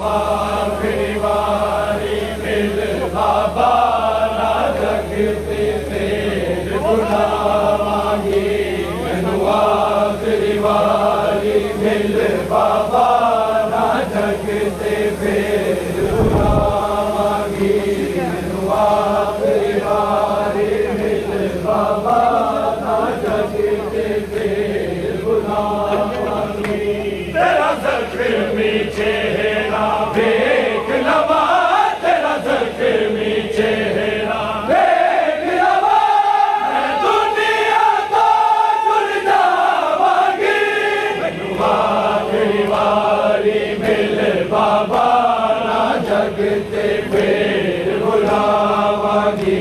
आखिरी बारी मिल बाबा ना जगते फिर बुलावांगी मैनू आखिरी बारी मिल बाबा ना जगते फिर बुलावांगी मैनू आखिरी बारी मिल बाबा ना जगते फिर बुलावांगी तेरा ज़ख्मी चेहरा देख लवा तेरा ज़ख्मी चेहरा देख लवा मैं दुनिया को भूल जावांगी मैनू आखिरी बारी मिल बाबा ना जगते फिर बुलावांगी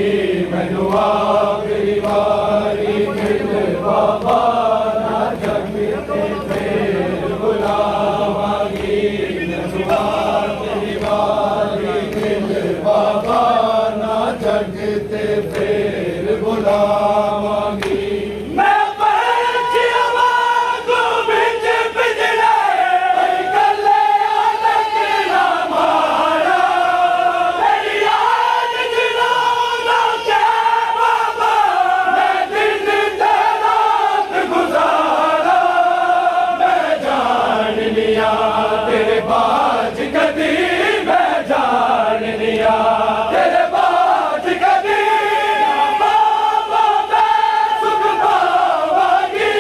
मैनू आखिरी बारी मिल बाबा ना जगते फिर बुलावांगी मैनू आखिरी बारी मिल बाबा ना जगते फिर बुलावांगी मैं पंछियां वांगू बिच पिंजरे कल्ले अलग ना मारा मेरी याद जिलाना के बाबा मैं दिन ते रात गुजारा मैं जान लिया तेरे बाज कदी मैं जान लिया तेरे बाज कदी बाबा मैं सुख पावांगी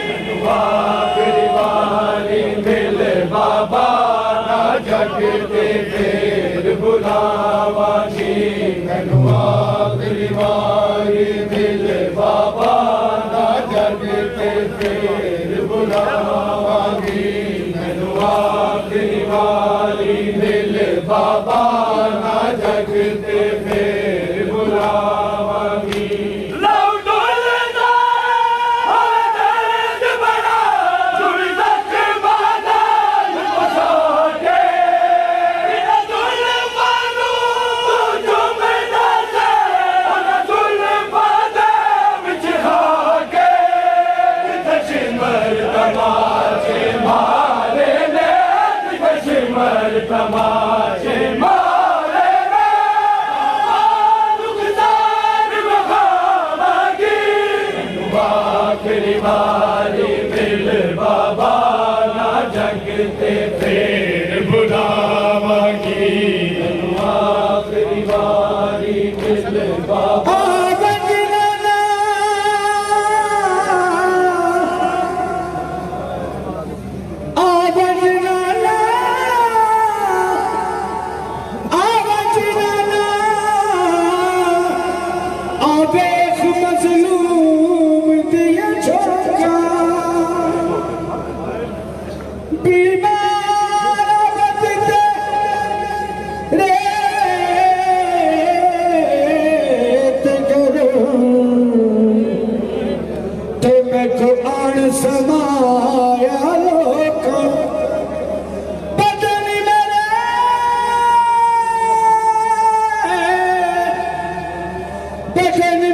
मैनू आखिरी बारी मिल बाबा ना जगते फिर बुलावांगी मैनू आखिरी बारी मिल बाबा ना जगते फिर बुलावांगी मैनू आखिरी बारी मिल बाबा ना जगते फिर बुलावांगी तमाशे मारे रुखसार बखावांगी मैनू आखिरी बारी मिल बाबा ना जगते फिर बुलावांगी मैनू आखिरी बारी मिल बाबा समाया लोक बदन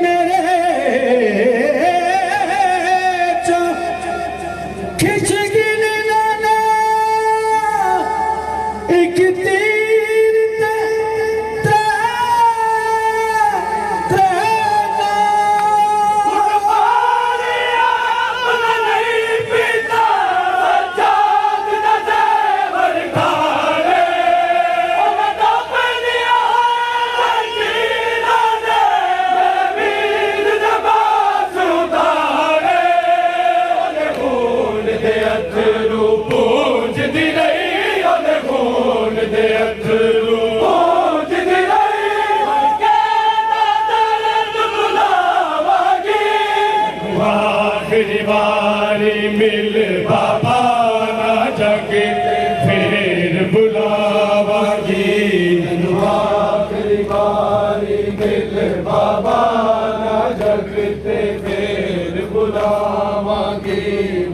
मेरे खिंच गिनी नाना एक तीर आखिरी बारी मिल बाबा ना जगते फिर बुलावांगी मैनू आखिरी बारी मिल बाबा ना जगते फिर बुलावांगी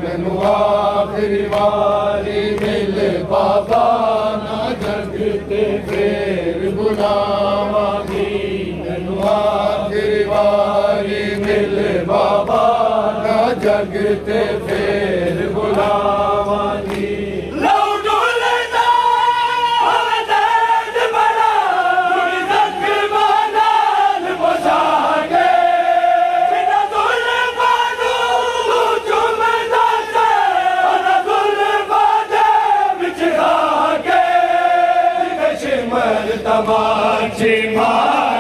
मैनू आखिरी बारी मिल बाबा ना जगते फिर बुलावांगी मैनू आखिरी बारी मिल बाबा जगते फिर बुलावांगी लौटूलना तमाचे मार